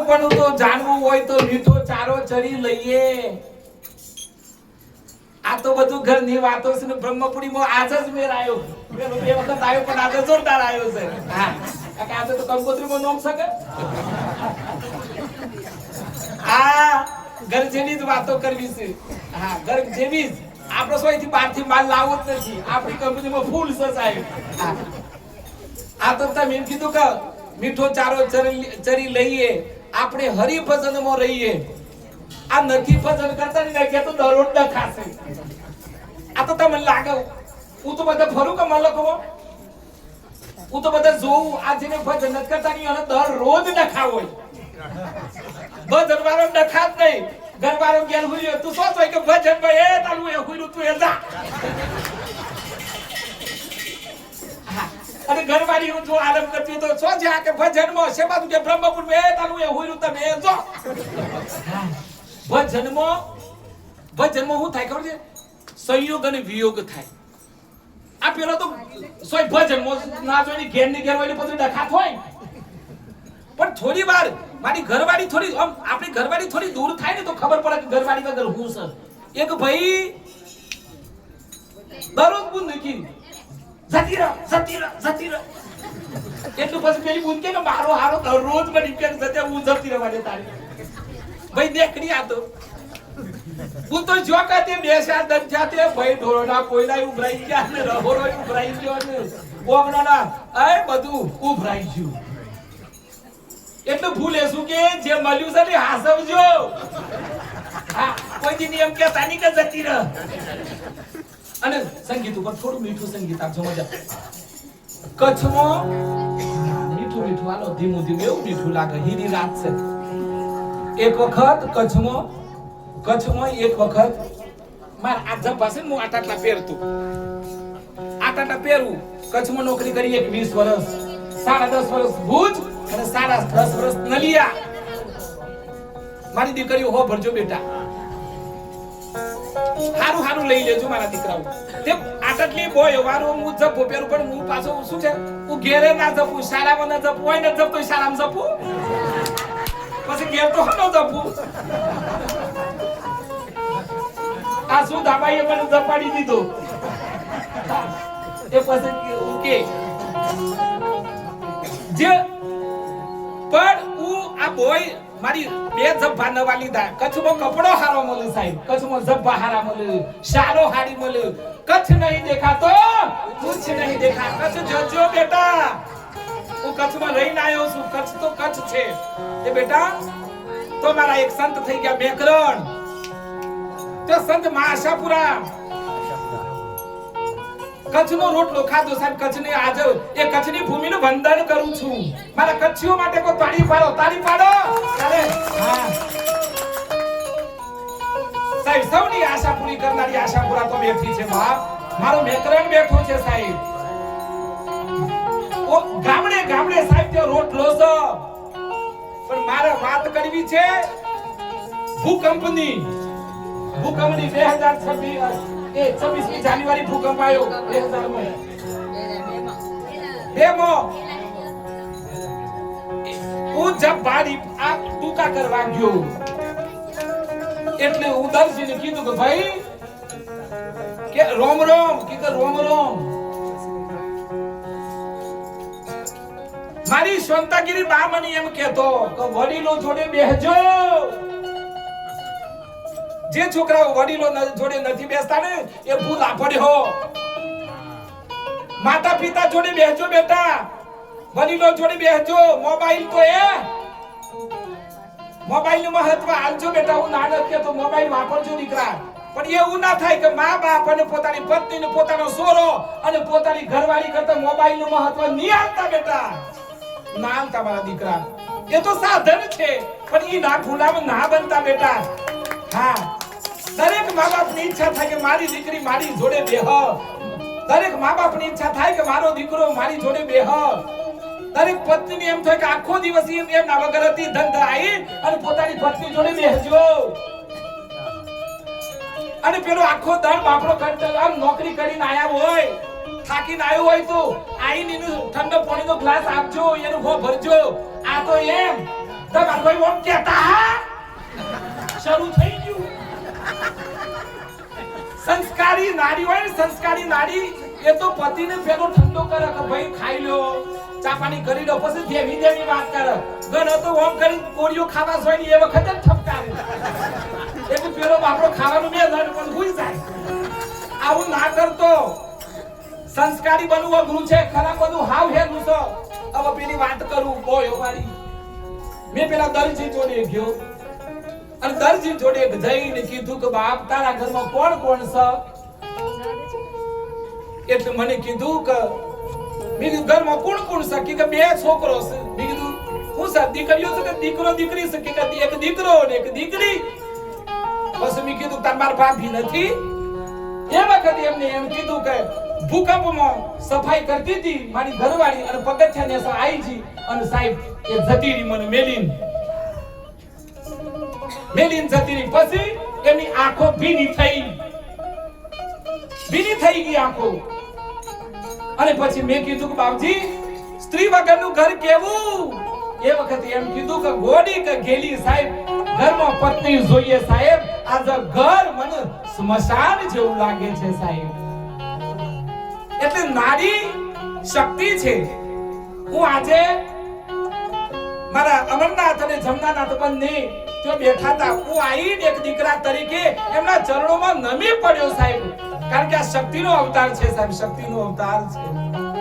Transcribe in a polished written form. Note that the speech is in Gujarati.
સાધુપણું તો જાણવું હોય તો મીઠો ચારો ચરી લઈએ. આ તો બધું ઘરની વાતો છે ને બ્રહ્મપુરીમાં આજ જ મેર આવ્યો. પેલો 2 વખત આવ્યો પણ આજે જોરદાર આવ્યો છે. હા કે આજે તો કંકોત્રીમાં નોમ શકે. આ ઘર જેવી જ વાતો કરવી છે. હા ઘર જેવી જ. આપણો સોયથી બહારથી માલ લાવવો જ નથી. આપણી કંપનીમાં ફૂલ સસાય. આ તો તમે એમ કીધું કે મીઠો ચારો ચરી લઈએ, આપણે હરિભજનમાં રહીએ. આ નથી ભજન કરતા ને કે તો દરરોજ ન ખાશે. આ તો તમને લાગે હું તો બધા ફરું કે મલકવો, હું તો બધા જોઉં. આ જેને ભજન નથી કરતા ની અને દરરોજ ન ખાવો. ભજન વાળો ન ખાત નહીં, ઘરવાળો ગેર હુર્યો તું શું થાય કે ભજન ભાઈ એ તારું એ હુર્યું તું એ જા. અને ઘરવાળી જો આરામ કરતી તો શું છે કે ભજનમાં સેવા તું કે બ્રહ્મપુર મે તારું એ હુર્યું તમે એ જો. ભજનમાં હું થાય ખબર છે? સંયોગ અને વિયોગ થાય. આ પેલો તો સોય ભજનમાં ના જોઈને ઘેર ની ઘેર હોય પછી ડખાત હોય. પણ થોડી વાર મારી ઘરવાળી થોડી આપણી ઘરવાળી થોડી દૂર થાય ને તો ખબર પડે કે ઘરવાળી વગર હું સર. એક ભાઈ દરરોજ બુંદ કી જતી રહો એટલું પછી પેલી બુંદ કે મારો હારો દરરોજ બની કે જતે હું જતી રહેવા દે તારી ભાઈ દેખડી આ તો હું તો જો કતે બેસા દન જાતે ભાઈ ઢોરણા કોઈના ઉભરાઈ ગયા ને રહોરો ઉભરાઈ ગયો ને ઓગણાના એ બધું ઉભરાઈ ગયું. એટલું ભૂલે શું કે જે મળ્યું છે ને હાસવજો. હા કોઈ દી નિયમ કે તાની કે જતી રહ. અને સંગીત ઉપર થોડું મીઠું સંગીત આપજો મજા. કચ્છમાં મીઠું હાલો ધીમું એવું મીઠું લાગે. હીરી રાત છે. એક વખત કચ્છમાં એક વખત માર આ જબ્બા છે હું આટલા પહેરતું. આટલા પહેરું. કચ્છમાં નોકરી કરી 20 વર્ષ, 10.5 વર્ષ ભુજ અને 10.5 વર્ષ નલિયા. મારી દીકરીઓ હો ભરજો બેટા. હારું લઈ લેજો મારા દીકરાઓ. તે આટલી બોય વારો હું જપો પહેરું પણ હું પાછો શું છે હું ઘેરે ના જપું, શાળામાં ના જપું હોય ને જપતો શાળામાં જપું. પછી ઘેર તો ન જપું. આ શું દાબાઈએ મને જપાડી દીધો. એ પછી કે જે પણ હું આ બોય મારી 2 જબ્બા નવા લીધા. કચ્છમાં કપડો હારો મળે સાહેબ. કચ્છમાં જબ્બા હારા મળે, શાલો હારી મળે. કચ્છ નહીં દેખાતો કુછ નહીં દેખા. કચ્છ જજો બેટા. હું કચ્છમાં રહીને આવ્યો છું. કચ્છ તો કચ્છ છે. એ બેટા તો મારા એક સંત થઈ ગયા મેકરણ. તે સંત મહાશાપુરા કચ્છનો રોટલો ખાધો સાહેબ. કચ્છની આજ એ કચ્છની ભૂમિનું વંદન કરું છું. મારા કચ્છીઓ માટે કોઈ તાળી પાડો. ચાલે હા સાહેબ. સૌની આશા પૂરી કરનારી આશાપુરા તો બેઠી છે બાપ. મારો મેકરણ બેઠો છે સાહેબ. ઓ ગામડે સાહેબ તે રોટલો છે. પણ મારે વાત કરવી છે ભૂકંપની 2026 જાન્યુઆરી ભૂકંપ આવ્યો 2002 હું જબ બારી આ ટૂંકા કરવા ગયો એટલે હું દર્શીને કીધું કે ભાઈ કે રોમ રોમ મારી શાંતાગીરી બા મને એમ કહેતો કે વડીલો જોડે બેહજો. જે છોકરાઓ વડીલો જોડે નથી બેસતા ને એ ભૂલ આપડે હો. માતા પિતા જોડે બેસજો બેટા. વડીલો જોડે બેસજો. મોબાઈલ તો મોબાઈલ નું મહત્વ આલજો બેટા. હું નાનો કે તો મોબાઈલ વાપરજો દીકરા. પણ એવું ના થાય કે મા બાપ અને પોતાની પત્ની ને પોતાનો સોરો અને પોતાની ઘરવાળી કરતા મોબાઈલ નું મહત્વ નહીં આલતા બેટા. ના આલતા મારા દીકરા. એ તો સાધન છે પણ ઈ ના ભૂલામાં ના બનતા બેટા. હા દરેક મા બાપની ઈચ્છા થાય કે મારી દીકરી મારી જોડે બેહ. દરેક મા બાપની ઈચ્છા થાય કે મારો દીકરો મારી જોડે બેહ. દરેક પત્નીને એમ થાય કે આખો દિવસ એમના વગર હતી ધંધા આવી અને પોતાની પત્ની જોડે બેસજો. અને પેલો આખો દાડ બાપડો કરતો આમ નોકરી કરીને આયા હોય, થાકીને આવ્યો હોય તો આઈને ઠંડો પાણીનો ગ્લાસ આપજો, એનું હો ભરજો. આ તો એમ તમાર કોઈ ઓમ કહેતા શરૂ થઈ ગયું. સંસ્કારી નારી હોય ને, સંસ્કારી નારી એ તો પતિને પેલો ઠંડો કરે કે ભાઈ ખાઈ લો, ચા પાણી કરી લો, પછી દેવી દેવી વાત કરે. ગણો તો ઓમ કરી કોળીઓ ખાવા હોય ને એ વખતે જ ઠપકારે. એટલે પેલો બાપડો ખાવાનું બે જણ પણ ભૂલી જાય. આવું ના કરતો. સંસ્કારી બનવું અઘરું છે, ખરાબ બધું હાવ હેલું છે. હવે પેલી વાત કરું બોયો વાળી. મેં પેલા દરજી જોડે ગયો અને દરજી જોડે જઈને કીધું કે બાપ તારા ઘરમાં કોણ કોણ છે? એટલે મને કીધું કે મેં કીધું ઘરમાં કોણ કોણ છે? કે બે છોકરો છે. મેં કીધું હું સર દીકરીઓ છે કે દીકરો દીકરી છે? કે એક દીકરો ને એક દીકરી. બસ મેં કીધું તમાર ભાભી નથી? એ વખતે એમને એમ કીધું કે ભૂકંપમાં સફાઈ કરતી હતી મારી ઘરવાળી અને પગથિયાને આવી જી અને સાહેબ એ જતી રહી મને મેલીન જતી રહી. પછી એની આંખો ભીની થઈ ગઈ આંખો. અને પછી મેં કીધું કે બાપજી સ્ત્રી વગરનું ઘર કેવું? એ વખતે એમ કીધું કે ગોડી કે ગેલી સાહેબ ઘરમાં પત્ની જોઈએ સાહેબ. આજે ઘર મને સ્મશાન જેવું લાગે છે સાહેબ. એટલે નારી શક્તિ છે. હું આજે મારા અમરનાથ અને જમનાનાથ બંને જો બેઠા હતા, હું આવીને એક દીકરા તરીકે એમના ચરણોમાં નમી પડ્યો સાહેબ. કારણ કે આ શક્તિનો અવતાર છે સાહેબ, શક્તિનો અવતાર છે.